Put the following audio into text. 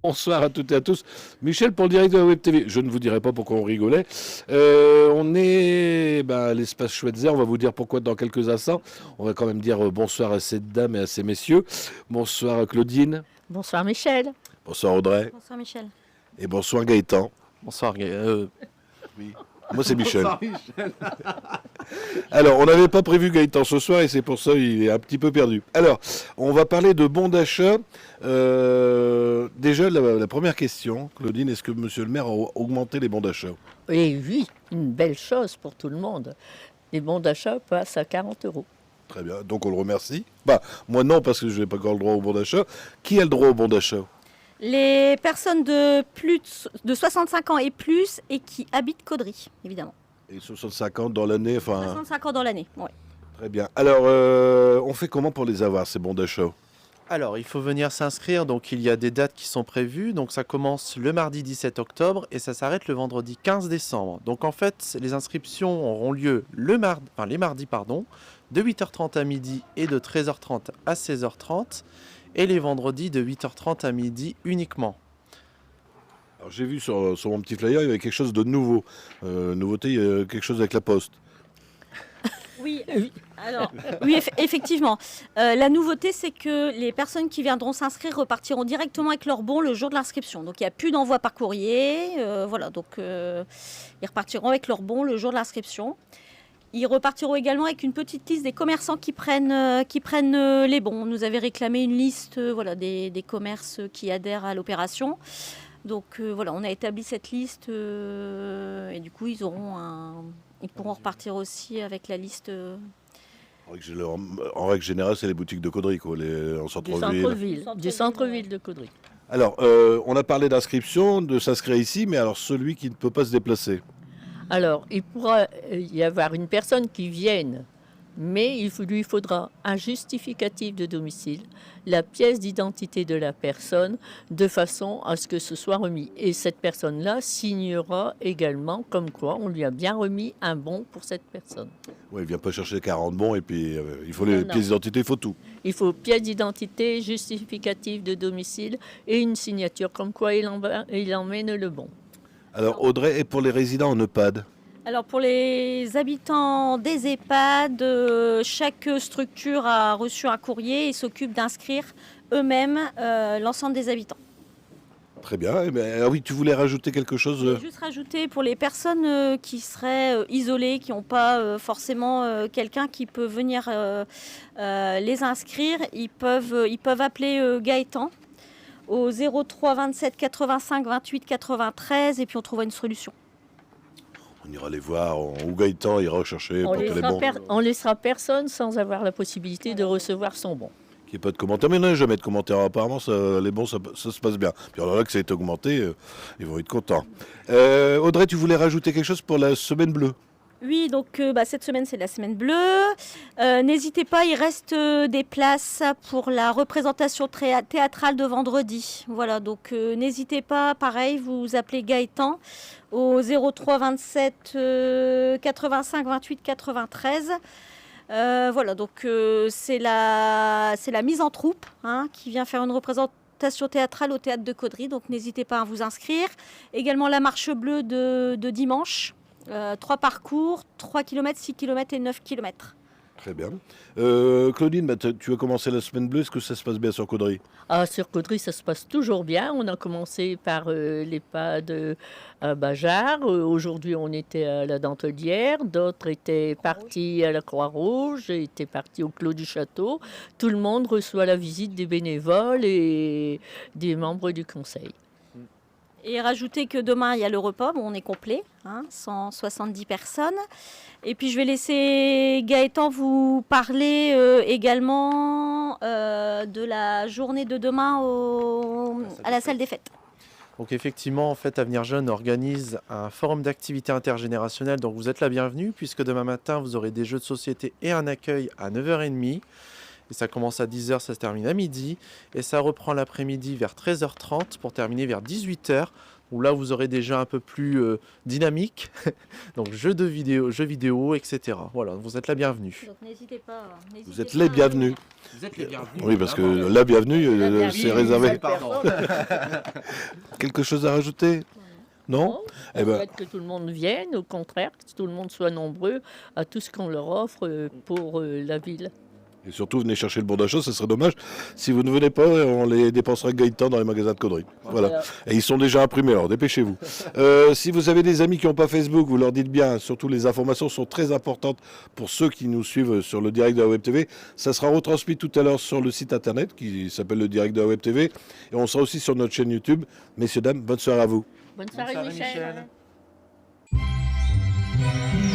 Bonsoir à toutes et à tous. Michel pour le direct de la Web TV. Je ne vous dirai pas pourquoi on rigolait. On est à l'espace Schweitzer. On va vous dire pourquoi dans quelques instants. On va quand même dire bonsoir à cette dame et à ces messieurs. Bonsoir à Claudine. Bonsoir Michel. Bonsoir Audrey. Bonsoir Michel. Et bonsoir Gaëtan. Bonsoir. Oui. Moi c'est Michel. Alors on n'avait pas prévu Gaëtan ce soir et c'est pour ça qu'il est un petit peu perdu. Alors on va parler de bons d'achat. Déjà la première question, Claudine, est-ce que Monsieur le maire a augmenté les bons d'achat? Et oui, une belle chose pour tout le monde. Les bons d'achat passent à 40 €. Très bien, donc on le remercie. Moi non parce que je n'ai pas encore le droit au bon d'achat. Qui a le droit au bon d'achat? Les personnes de plus de 65 ans et plus et qui habitent Caudry, évidemment. Et 65 ans dans l'année, 65 ans dans l'année, oui. Très bien. Alors, on fait comment pour les avoir, ces bons d'achat? Alors, il faut venir s'inscrire. Donc, il y a des dates qui sont prévues. Donc, ça commence le mardi 17 octobre et ça s'arrête le vendredi 15 décembre. Donc, en fait, les inscriptions auront lieu les mardis, de 8h30 à midi et de 13h30 à 16h30. Et les vendredis de 8h30 à midi uniquement. Alors, j'ai vu sur mon petit flyer, il y avait quelque chose de nouveau. Nouveauté, il y a quelque chose avec la poste. Oui, alors, oui, effectivement. La nouveauté, c'est que les personnes qui viendront s'inscrire repartiront directement avec leur bon le jour de l'inscription. Donc, il n'y a plus d'envoi par courrier. Voilà, donc ils repartiront avec leur bon le jour de l'inscription. Ils repartiront également avec une petite liste des commerçants qui prennent les bons. On nous avait réclamé une liste des commerces qui adhèrent à l'opération. Donc on a établi cette liste et du coup ils pourront repartir aussi avec la liste. En règle générale, c'est les boutiques de Caudry, quoi, en centre-ville. Du centre-ville de Caudry. Alors, on a parlé d'inscription, de s'inscrire ici, mais alors celui qui ne peut pas se déplacer. Alors, il pourra y avoir une personne qui vienne, mais lui faudra un justificatif de domicile, la pièce d'identité de la personne, de façon à ce que ce soit remis. Et cette personne-là signera également comme quoi on lui a bien remis un bon pour cette personne. Oui, il ne vient pas chercher 40 bons et puis il faut les pièces d'identité, il faut tout. Il faut pièce d'identité, justificatif de domicile et une signature comme quoi il emmène le bon. Alors Audrey, et pour les résidents en EHPAD? Alors pour les habitants des EHPAD, chaque structure a reçu un courrier et s'occupe d'inscrire eux-mêmes l'ensemble des habitants. Très bien. Oui, tu voulais rajouter quelque chose? Je voulais juste rajouter pour les personnes qui seraient isolées, qui n'ont pas forcément quelqu'un qui peut venir les inscrire, ils peuvent appeler Gaëtan au 03 27 85 28 93 et puis on trouvera une solution. On ira les voir, ou Gaëtan ira chercher, porter les bons. On laissera personne sans avoir la possibilité de recevoir son bon. Qu'il n'y ait pas de commentaires, mais il n'y en a jamais de commentaires. Apparemment, les bons, ça se passe bien. Puis alors là que ça a été augmenté, ils vont être contents. Audrey, tu voulais rajouter quelque chose pour la semaine bleue? Oui, donc cette semaine, c'est la semaine bleue. N'hésitez pas, il reste des places pour la représentation théâtrale de vendredi. Voilà, donc n'hésitez pas, pareil, vous appelez Gaëtan au 03 27 85 28 93. Voilà, donc c'est la mise en troupe qui vient faire une représentation théâtrale au théâtre de Caudry. Donc n'hésitez pas à vous inscrire. Également la marche bleue de dimanche. 3 parcours, 3 km, 6 km et 9 km. Très bien. Claudine, tu as commencé la semaine bleue, est-ce que ça se passe bien sur Caudry? Sur Caudry, ça se passe toujours bien. On a commencé par l'EHPAD à Bajar. Aujourd'hui, on était à la Dentelière. D'autres étaient partis à la Croix-Rouge, étaient partis au Clos du Château. Tout le monde reçoit la visite des bénévoles et des membres du conseil. Et rajouter que demain, il y a le repas, on est complet, 170 personnes. Et puis, je vais laisser Gaëtan vous parler également de la journée de demain à la salle des fêtes. Donc effectivement, en fait, Avenir Jeune organise un forum d'activités intergénérationnelles. Donc vous êtes la bienvenue, puisque demain matin, vous aurez des jeux de société et un accueil à 9h30. Et ça commence à 10h, ça se termine à midi. Et ça reprend l'après-midi vers 13h30 pour terminer vers 18h. Où là, vous aurez des jeux un peu plus dynamiques. Donc jeux vidéo, etc. Voilà, vous êtes la bienvenue. Donc n'hésitez pas. Vous êtes les bienvenus. Vous êtes les bienvenus. Oui, parce que la bienvenue, bienvenue, c'est réservé. seule personne. Quelque chose à rajouter? Non. On Eh ben, souhaite que tout le monde vienne, au contraire, que tout le monde soit nombreux à tout ce qu'on leur offre pour la ville. et surtout, venez chercher le bon d'achat, ce serait dommage. Si vous ne venez pas, on les dépensera Gaëtan dans les magasins de conneries. Voilà. Et ils sont déjà imprimés, alors dépêchez-vous. Si vous avez des amis qui n'ont pas Facebook, vous leur dites bien, surtout les informations sont très importantes pour ceux qui nous suivent sur le direct de la Web TV. Ça sera retransmis tout à l'heure sur le site internet qui s'appelle le direct de la Web TV. Et on sera aussi sur notre chaîne YouTube. Messieurs, dames, bonne soirée à vous. Bonne soirée, Michel. Michel.